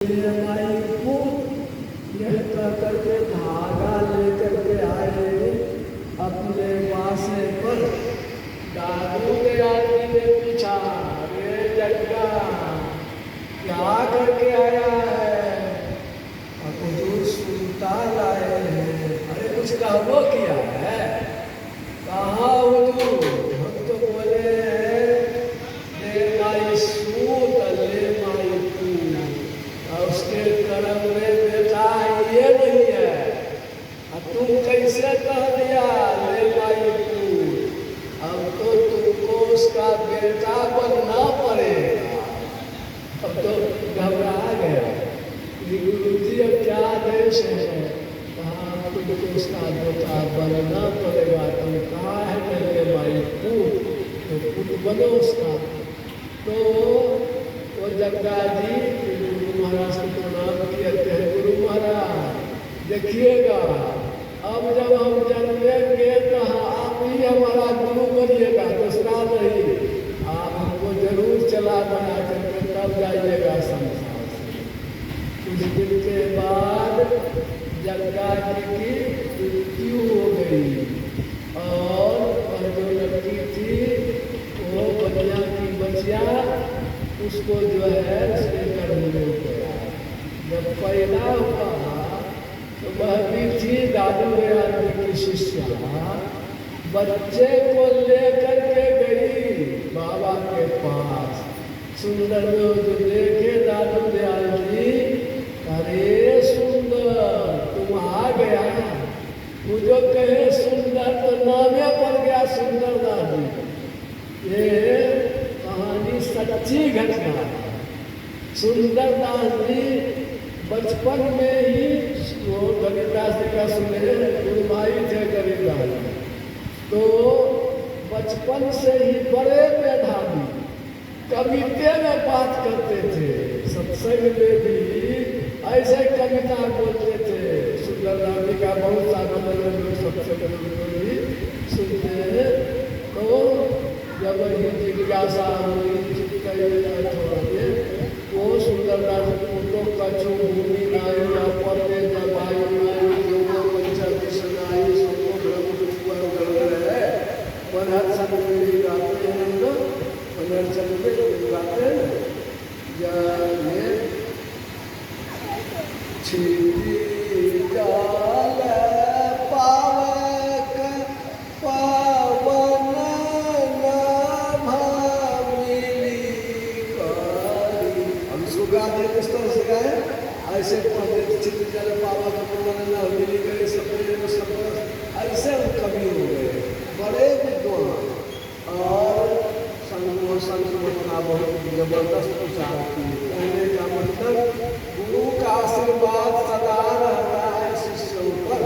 यह कह करके धागा लेकर के आए अपने वासे पर। दादू के आदमी ने पूछा, अरे जग्गा क्या करके आया है? हुजूर सुनता लाए हैं। अरे कुछ कहबो किया है? कहा हुजूर, हम तो बोले हैं ले माई सूत ले माई पूत, और उसके कर्म में बेटा ये नहीं है। अब तुम कैसे कह दिया ले माई पूत? अब तो तुमको उसका बेटा बनना पड़ेगा। अब तो घबरा गया, गुरु जी अब क्या आदेश है? कहा तुमको उसका बेटा बनना पड़ेगा। तुम कहा है मेरे माई पूत, तो पुत बनो उसका। तो वो जग्गा जी गुरु महाराज को प्रणाम किए थे। गुरु महाराज देखिएगा, अब जब हम जन्मेंगे तो आप ही हमारा गुरु बनिएगा, दूसरा नहीं। आप हमको जरूर चला बना करके तब जाइएगा संसार से। कुछ दिन के बाद जग्गा जी की मृत्यु हो गई, और जो लड़की थी वो बनिया की बचिया, उसको जो है उसके गर्भ में हो गया। जब पैदा हुआ तो वह भी थी दादू आदमी की शिष्या। बच्चे को लेकर के गई बाबा के पास। सुंदर जो देखे दादू दयाल जी, अरे सुंदर तुम आ गया। वो जो कहे सुंदर तो नामे पड़ गया सुंदर दादी। ये कहानी सच्ची घटना है। सुंदर दास जी बचपन में ही वो गरीबदास जी का सुने गुरु भाई थे गरीबदास। तो बचपन से ही बड़े मेधावी, कविते में बात करते थे। सत्संग में भी ऐसे कविता बोलते थे। सुंदर दादी का बहुत सारा लोग सत्संग में भी सुनते हैं। तो जब ही जिज्ञासा हुई वो सुंदरदास को कछु भूमि नाई या पर्दे दबाई नाई जो पंचर सुनाई सबको ब्रह्म है। पनहत्तर में गाते हैं लोग, पनहत्तर में गाते हैं ये छिपी जाल पावक पावन किस तरह से गाए? ऐसे चित्र जल पावा मिली गए सब ऐसे कवि हो गए, बड़े विद्वान। और संत अपना बहुत जबरदस्त प्रचार किए। कहने का मतलब गुरु का आशीर्वाद सदा रहता है शिष्यों पर।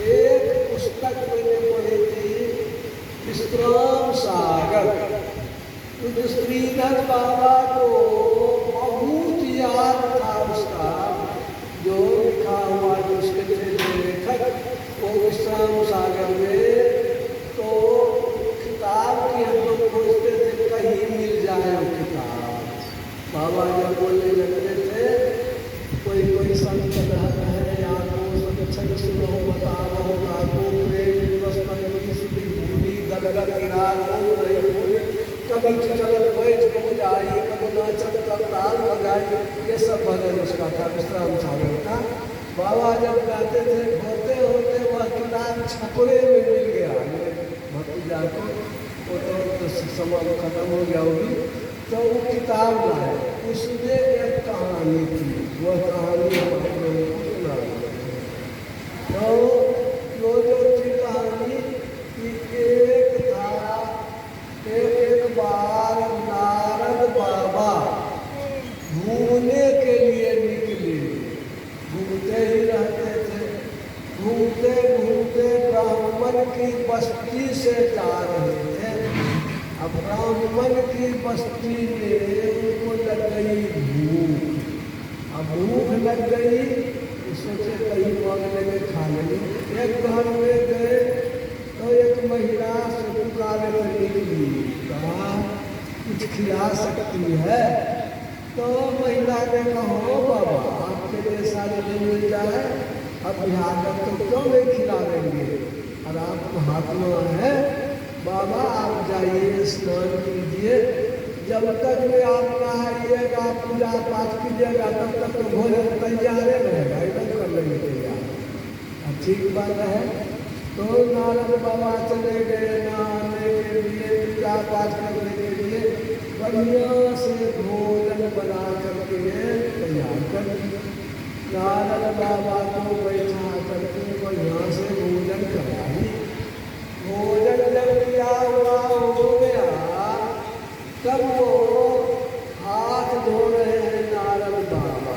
एक पुस्तक मैंने पढ़ी थी, विश्राम सागर। तो श्रीधर बाबा को बहुत याद था उसका जो लिखा हुआ, जो उसके लेखक वो विश्राम सागर में। तो किताब की हम लोग खोजते थे कहीं मिल जाए वो किताब। बाबा जब बोलने लगते थे, कोई संत रहता है आपको सत्संग सुनो बता रहो आपको कभी चलत बैठ कभी आई कभी नाचत कभी ताल बजाई, ये सब भजन उसका था, विश्राम सागर का। बाबा जब गाते थे होते होते वह किताब छपरे में मिल गया। भक्ति जाकर वो तो समय खत्म हो गया होगी, तो वो किताब लाए। उसमें एक कहानी थी, वह कहानी हम लोगों को सुना। तो वो जो थी कहानी कि एक बार नारद बाबा घूमने के लिए निकले। घूमते ही रहते थे, घूमते घूमते ब्राह्मण की बस्ती से जा रहे थे। अब ब्राह्मण की बस्ती में उनको लग गई भूख। अब भूख लग गई तो सोचे कहीं मांगने में खा लेंगे। एक घर में गए तो एक महिला से पुकारे निकली, कहा कुछ खिला सकती है? तो महिला ने कहो बाबा आपके लिए सारे दिन मिल जाए, अब यहाँ तो क्यों नहीं खिला देंगे, और आपको हाथ में है बाबा आप जाइए स्नान कीजिए, जब तक में आप नहाइएगा पूजा पाठ कीजिएगा तब तक तो भोजन तैयार रहेगा, एकदम कर लेंगे तैयार। ठीक बात है। तो नारद बाबा चले गए नहाने के लिए, पूजा पाठ करने के लिए, बढ़िया से भोजन बना करके तैयार कर दिया। नारद बाबा को बैठा करके बढ़िया से भोजन कराई। भोजन जब किया हुआ हो गया तब वो हाथ धो रहे हैं नारद बाबा,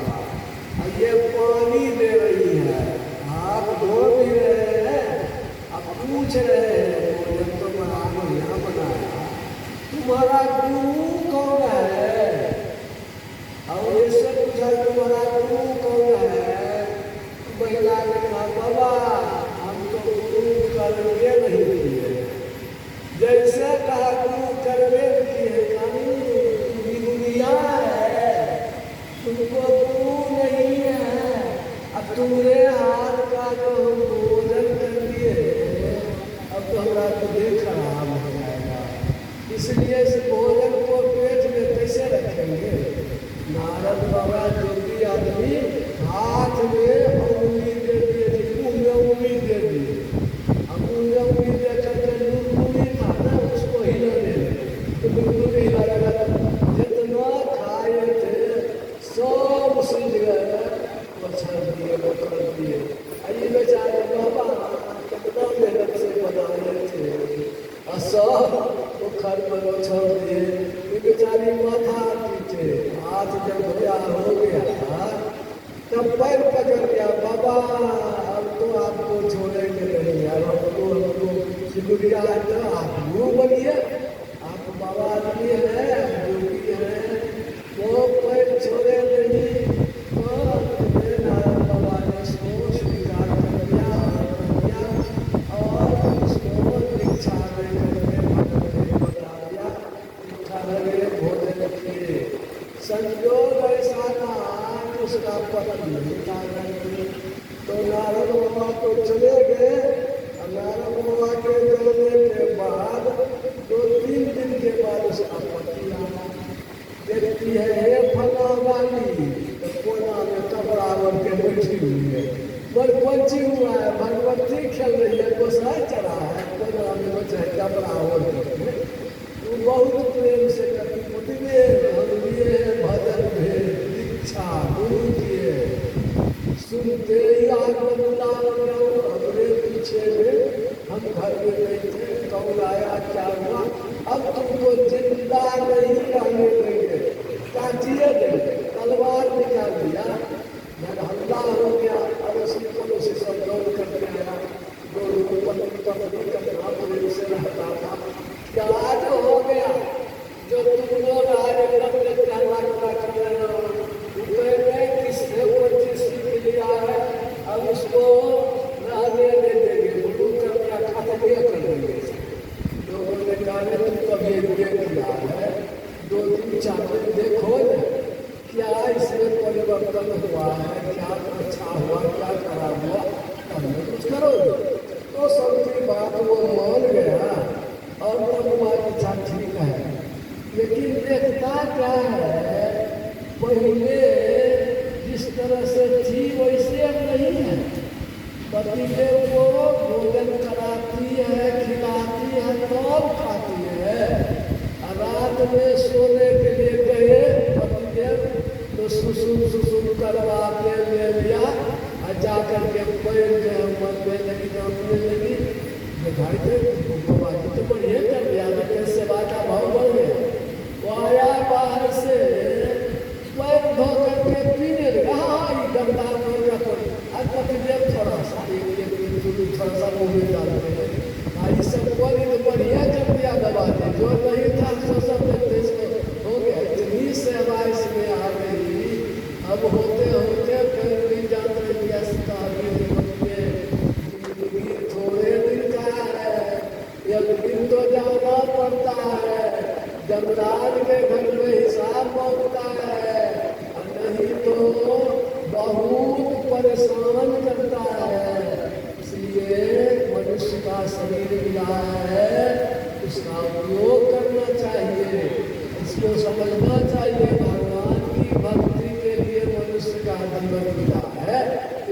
ये पानी दे रही है, हाथ धो भी रहे हैं, अब पूछ रहे हैं भोजन तो बड़ा बढ़िया बनाया, तुम्हारा गुरु कौन है, और इससे पूछा तुम्हारा गुरु कौन है, महिला ने कहा बाबा हम तो गुरु करवे नहीं किए, जैसे कहा गुरु करवे किए, गुरुया है तुमको गुरु नहीं है, अब तुम्हारे हाथ का जो भोजन कर दिए अब तो हमारा तो दिल खराब हो जाएगा, इसलिए इस भोजन को पेट में कैसे रखेंगे। नारद बाबा जो भी आदमी हाथ में उंगली दे दिए, उंगली दे दी, अब उंगली दे करके लूली था ना उसको हिलाने तो लूली हिला लगा, जितना खाए थे सब सूझ गए, मच्छर दिए, अरे बेचारे बाबा कितना मेहनत से बनाए थे, और सब वो घर पर छोड़ दिए, बेचारी माथा पीछे हाथ जब भैया हो गया तब पैर पकड़ गया, बाबा अब तो आपको छोड़ेंगे नहीं यार, हमको सिकुड़िया है तो आप वो बनिए, आप बाबा आदमी है, आप योगी है, वो पैर छोड़े नहीं, तो नारायण बाबा ने उसको स्वीकार कर दिया और उसको दीक्षा में बता दिया, दीक्षा लगे भोजन किए, संयोग ऐसा था उसका पति नहीं था, तो नारद बाबा तो चले गए, नारद बाबा के जाने के बाद 2-3 दिन के बाद उसका पति आया, देखती है हे फला वाली, तो कोना में कपड़ा ओढ़ के बैठी हुई है, पर पंची हुआ है, भगवती खेल रही है, गोसाई चढ़ा है, कोना में बचा है कपड़ा ओढ़ करके, वो बहुत प्रेम से कहती हम लिए भजन भेद दीक्षा गुरु किए, सुनते ही आगमन हमरे पीछे में हम घर में नहीं थे, कौन आया क्या हुआ, अब तुमको जिंदा नहीं रहने देंगे, काटिए देंगे, तलवार निकाल दिया, जब हमला हो गया, अवश्य से सब दौड़ करके आया, दो पत्नी का प्रेम से रहता था, क्या आज हो गया जो तुम लोग आज किसने वो चीज सीख लिया है, अब उसको रहने दे देंगे, गुरु करना खत्म कर देंगे। लोगों ने कहा तुम कभी किया है, 2-3-4 दिन देखो न क्या इसमें परिवर्तन हुआ है, क्या अच्छा हुआ, क्या खराब हुआ, हमने कुछ करोगे, तो सबकी बात वो मान गया और तब हमारी इच्छा ठीक है, लेकिन देखता क्या है पहले जिस तरह से थी वैसे अब नहीं है, पतिदेव को भोजन कराती है, खिलाती है, तब खाती है, रात में सोने के लिए गए पतिदेव तो सुसुम करवा के ले लिया, और जाकर के पैर जो है मरने लगी, जमने लगी, दिखाई दे बाबा तो बढ़िया कर दिया, कैसे बात का भाव बढ़ गया, वो आया बाहर से पैर धो करके पीने लगा, हाँ गंदा आज पतिदेव थोड़ा सा थोड़ा सा मुँह में डालते हैं, भाई सब बोले तो बढ़िया कर दिया दबा दे, जो नहीं था सो सब हो गया, इतनी सेवा इसमें आ गई, अब होते होते फिर भी जान रही है थोड़े दिन का है, एक दिन तो जाना पड़ता है, जमराज के घर में हिसाब मांगता है, परेशान करता है। इसलिए मनुष्य का शरीर मिला है, इसका उपयोग करना चाहिए, इसको समझना चाहिए। भगवान की भक्ति के लिए मनुष्य का जीवन मिला है,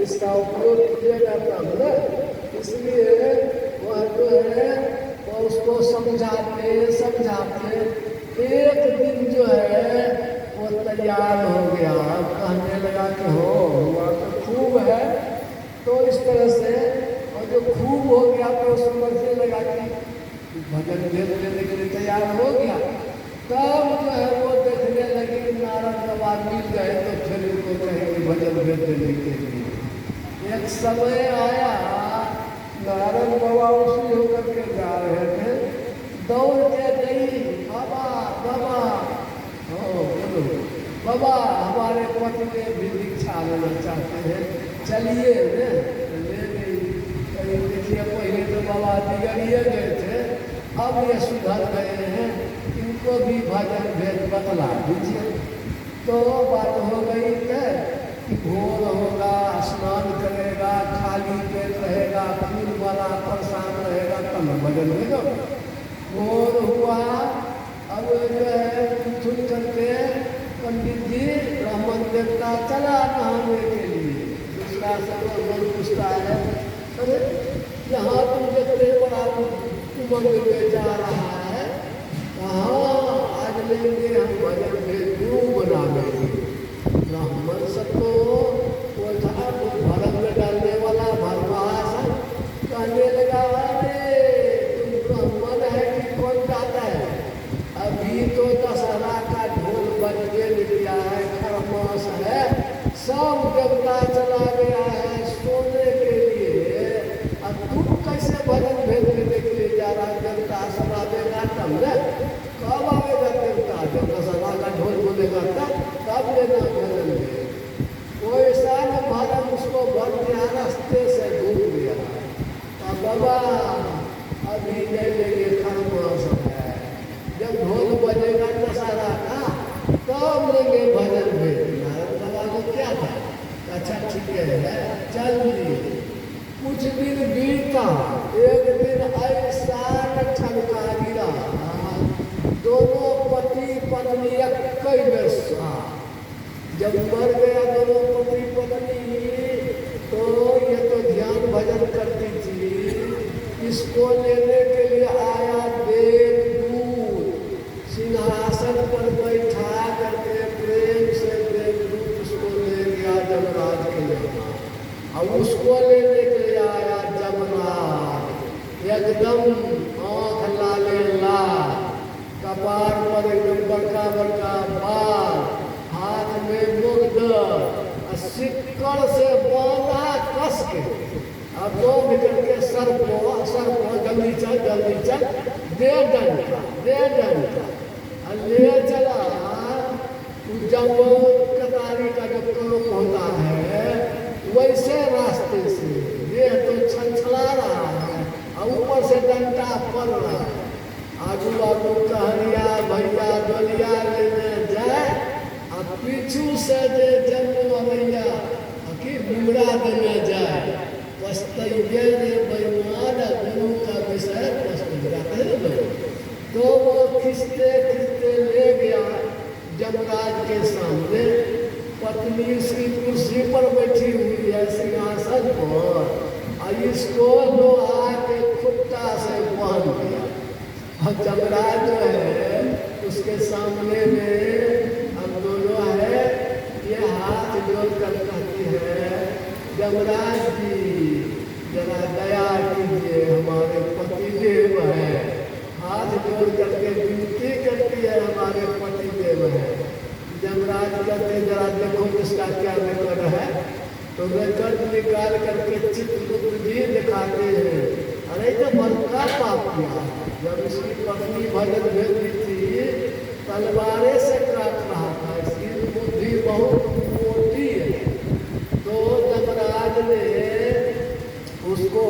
इसका उपयोग कीजिएगा तब न। इसलिए वह जो है वो उसको समझाते एक दिन जो है वो तैयार हो गया, कहने लगा कि हो हुआ तो खूब है। तो इस तरह से और जो खूब हो गया तो समझने लगा कि भजन भेद देने के लिए तैयार हो गया। तब जो है वो देखने लगे कि नारद बाबा मिल गए तो फिर उनको कहेंगे भजन भेद देने के लिए। एक समय आया, नारद बाबा उसी होकर के जा रहे थे, दौड़ के गई, बाबा बाबा हो बोलो बाबा हमारे पति ने भी दीक्षा लेना चाहते हैं, चलिए न। ले गई। देखिए पहले तो बाबा बिगड़िए गए थे, अब ये सुधर गए हैं, इनको भी भजन भेद बतला दीजिए। तो बात हो गई है कि भोर होगा, स्नान करेगा, खाली पेट रहेगा, फूल वाला परेशान रहेगा, तब भजन भेदो। भोर हुआ, अब जो है उठ करके पंडित जी ब्राह्मण देवता चला नहाने के लिए। दूसरा सब मन पूछता है, अरे यहाँ तुम देखते बड़ा उमंग में जा रहा है, कहाँ आज लेंगे हम भजन भेद गुरु बना लेंगे। ब्राह्मण सब तो वो था भरम में डालने वाला भरवास कहने लगा, अरे तुम ब्राह्मण है कि कौन जाता है, अभी तो दशहरा का ढोल बज के निकला है, खरमास है, सब देवता चला गया है सोने के लिए, अब तुम कैसे भजन भेद देने के लिए जा रहा है? देवता सदा देगा तब न, कब आएगा देवता? जब दशहरा का ढोल बोलेगा तब लेना भजन भेद। कोई साल भरम उसको भर दिया, रास्ते से घूम गया। बाबा अभी नहीं लेंगे, खरमास है, जब ढोल बजेगा दशहरा का तब लेंगे भजन भेद। नारद बाबा को क्या था, अच्छा ठीक है चल दिए। कुछ दिन बीता, एक दिन ऐसा ठनका गिरा, दोनों पति पत्नी कई बेर जब मर गया दोनों पति पत्नी, तो ये तो ध्यान भजन करती थी, इसको लेने के लिए आया देवदूत, सिंहासन पर बैठा करके प्रेम से देवदूत उसको ले गया जमराज के यहाँ। अब उसको लेने के लिए आया जमराज, एकदम आँख लाले लाल, कपार पर एकदम बड़का बड़का बाल, हाथ में मुग्ध, सिक्कड़ से बांधा कस के, अब दो निकल के सर को जल्दी चल दे डंका ले चला। जब कतारी का जब करोक होता है वैसे रास्ते से ये तो छलछला रहा है और ऊपर से डंडा पड़ रहा है। आगू आगू कहरिया भैया डोलिया लेने जाए और पीछू से जे जन्म भैया कि बिगड़ा देने जाए, पछतइए रे बेईमान, गुरु का विषय पछताते हैं। तो वो खिंचते ले गया जमराज के सामने। पत्नी उसकी कुर्सी पर बैठी हुई है सिंहासन पर, और इसको लोहा के खुट्टा से बांध दिया। और जमराज जो है उसके सामने में हम दोनों है, ये हाथ जोड़ कर कहती है, जमराज जी जरा दया कीजिए, हमारे पति देव है। हाथ जोड़ करके विनती करती है, हमारे पति देव है। जमराज कहते जरा देखो इसका क्या रिकॉर्ड है, तो रिकॉर्ड निकाल करके चित्रगुप्त जी दिखाते हैं, अरे तो बड़का पाप किया। जब इसकी पत्नी भजन भेदी थी तलवारे से काट रहा था, इसकी बुद्धि बहुत मोटी है। तो जमराज ने उसको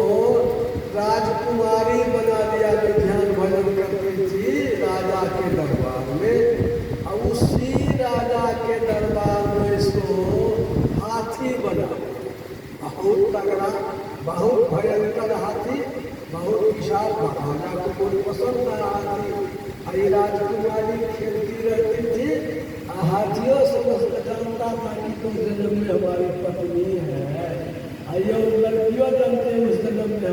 राजकुमारी बना दिया, जो ध्यान भजन करती थी राजा के दरबार में, और उसी राजा के दरबार में इसको हाथी बना। बहुत तगड़ा, बहुत भयंकर हाथी, बहुत विशाल, महाराजा को कोई पसंद न आती। हरी राजकुमारी खेलती रहती थी, हाथियों से जानता था कि तुम जन्म में हमारी पत्नी है, आइए लड़कियों जानते हैं उस जन्म में